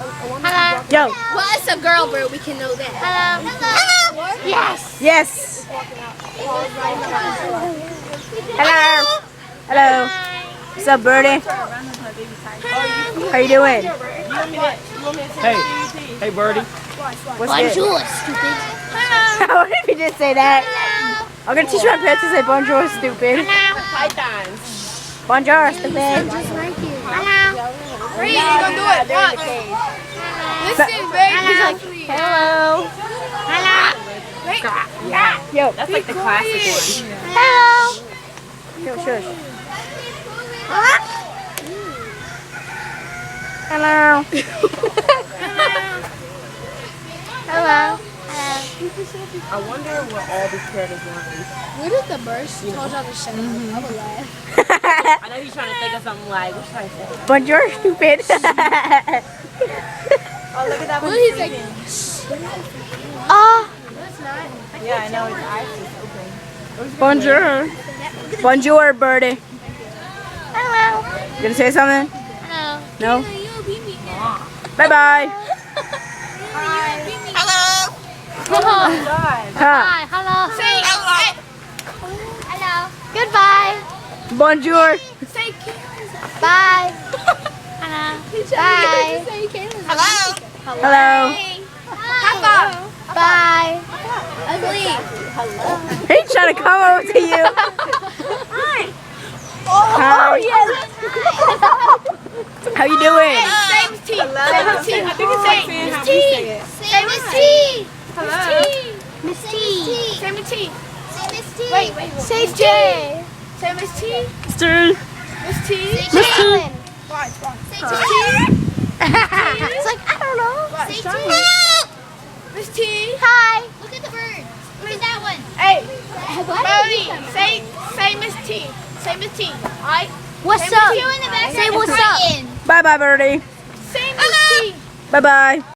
Hello. Yo. Well, it's a girl bird. We can know that. Hello. Hello. Yes. Yes. Hello. Hello. What's up, birdie? How you doing? Hey, birdie. What's good? Bonjour, stupid. What if you just say that? I'm gonna teach my pets to say bonjour, stupid. Pythons. Bonjour, stupid. Hello. Reed, you gonna do it. Watch. Listen, baby. Hello. Hello. Yo. That's like the classic one. Hello. Yo, shush. Hello. Hello. I wonder what all these characters want. Where did the birds told y'all to shut up? I would laugh. I know he's trying to think of something like, what should I say? Bonjour, stupid. Oh, look at that What he's like? Ah. Yeah, I know, his eyes just open. Bonjour. Bonjour, birdie. Hello. You gonna say something? Hello. No? Bye-bye. Hello. Ha. Hi. Hello. Say Hello. Goodbye. Bonjour. say Bye. Hello. Bye. hello. Hello. High five. Bye. Ugly. He's trying to come over to you. Hi. yes. How you doing? Say Miss T. Say Miss T. I think it's say Miss T. Say Miss T. Hello. Miss T. Say Miss T. Miss T. Wait. Say Miss T. Say Miss T. Mister. Miss T. Miss T. Watch. Say Miss T. It's like, I don't know. Say T. Miss T. Hi. Look at the bird. Look at that one. Hey. What? Brody. Say Miss T. Say Miss T. Alright. What's Say up? Miss T in the back. Say what's up. Bye-bye, birdie. Say Miss T. Bye-bye.